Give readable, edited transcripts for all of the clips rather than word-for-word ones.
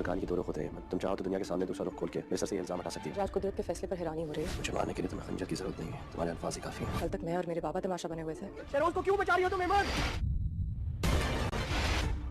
ہر کہانی کی دو رخ ہوتے ہیں. تم چاہو تو دنیا کے سامنے دوسرا رخ کھول کے میرے سر سے یہ الزام ہٹا سکتی ہے. آج قدرت کے فیصلے پر حیرانی ہو رہی ہے. مجھے مارنے کے لیے تمہیں خنجر کی ضرورت نہیں ہے, تمہارے الفاظ ہی کافی ہیں. کل تک میں اور میرے بابا تماشا بنے ہوئے تھے. شہروز کو کیوں بچا رہی ہو تم ایمان؟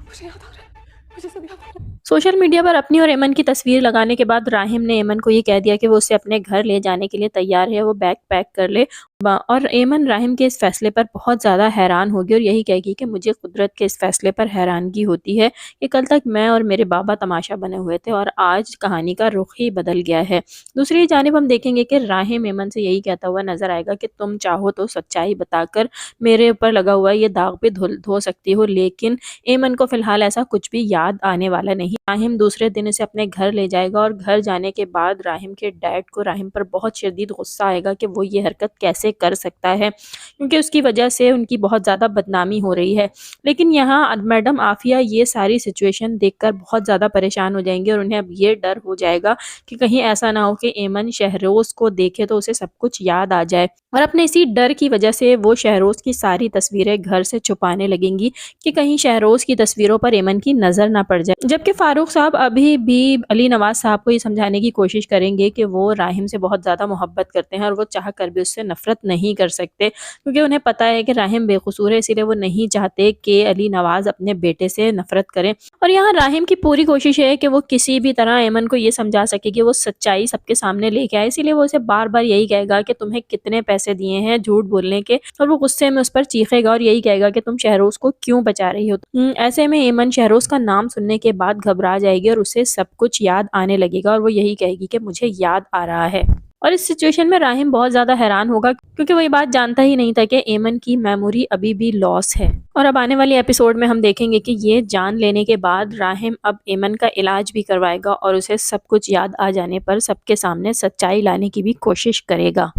مجھے یاد آ رہا ہے, مجھے سب یاد آ رہا ہے. سوشل میڈیا پر اپنی اور ایمن کی تصویر لگانے کے بعد راہم نے ایمن کو یہ کہہ دیا کہ وہ اسے اپنے گھر لے جانے کے لیے تیار ہے, وہ بیگ پیک کر لے. اور ایمن راہم کے اس فیصلے پر بہت زیادہ حیران ہوگی اور یہی کہے گی کہ مجھے قدرت کے اس فیصلے پر حیرانگی ہوتی ہے کہ کل تک میں اور میرے بابا تماشا بنے ہوئے تھے اور آج کہانی کا رخ ہی بدل گیا ہے. دوسری جانب ہم دیکھیں گے کہ راہم ایمن سے یہی کہتا ہوا نظر آئے گا کہ تم چاہو تو سچائی بتا کر میرے اوپر لگا ہوا یہ داغ بھی دھو سکتی ہو, لیکن ایمن کو فی الحال ایسا کچھ بھی یاد آنے والا نہیں. راہم دوسرے دن اسے اپنے گھر لے جائے گا اور گھر جانے کے بعد راہم کے ڈیڈ کو راہم پر بہت شدید غصہ آئے گا کہ وہ یہ حرکت کیسے کر سکتا ہے, کیونکہ اس کی وجہ سے ان کی بہت زیادہ بدنامی ہو رہی ہے. لیکن یہاں میڈم عافیہ یہ ساری سچویشن دیکھ کر بہت زیادہ پریشان ہو جائیں گے اور انہیں اب یہ ڈر ہو جائے گا کہ کہیں ایسا نہ ہو کہ ایمن شہروز کو دیکھے تو اسے سب کچھ یاد آ جائے, اور اپنے اسی ڈر کی وجہ سے وہ شہروز کی ساری تصویریں گھر سے چھپانے لگیں گی کہ کہیں شہروز کی تصویروں پر ایمن کی نظر نہ پڑ جائے. جبکہ فاروق صاحب ابھی بھی علی نواز صاحب کو یہ سمجھانے کی کوشش کریں گے کہ وہ راہم سے بہت زیادہ محبت کرتے ہیں اور وہ چاہ کر بھی اس سے نفرت نہیں کر سکتے, کیونکہ انہیں پتا ہے کہ راہم بے قصور ہے, اسی لیے وہ نہیں چاہتے کہ علی نواز اپنے بیٹے سے نفرت کریں. اور یہاں راہم کی پوری کوشش ہے کہ وہ کسی بھی طرح ایمن کو یہ سمجھا سکے کہ وہ سچائی سب کے سامنے لے کے آئے, اسی لیے وہ اسے بار بار یہی کہے گا کہ تمہیں کتنے پیسے دیے ہیں جھوٹ بولنے کے, اور وہ غصے میں اس پر چیخے گا اور یہی کہے گا کہ تم شہروز کو کیوں بچا رہی ہو. ایسے میں ایمن شہروز کا نام سننے کے بعد گھبرا جائے گی اور اسے سب کچھ یاد آنے لگے گا اور وہ یہی کہے گی کہ مجھے یاد آ رہا ہے. اور اس سچویشن میں راہم بہت زیادہ حیران ہوگا کیونکہ وہ یہ بات جانتا ہی نہیں تھا کہ ایمن کی میموری ابھی بھی لاس ہے. اور اب آنے والی ایپیسوڈ میں ہم دیکھیں گے کہ یہ جان لینے کے بعد راہم اب ایمن کا علاج بھی کروائے گا اور اسے سب کچھ یاد آ جانے پر سب کے سامنے سچائی لانے کی بھی کوشش کرے گا.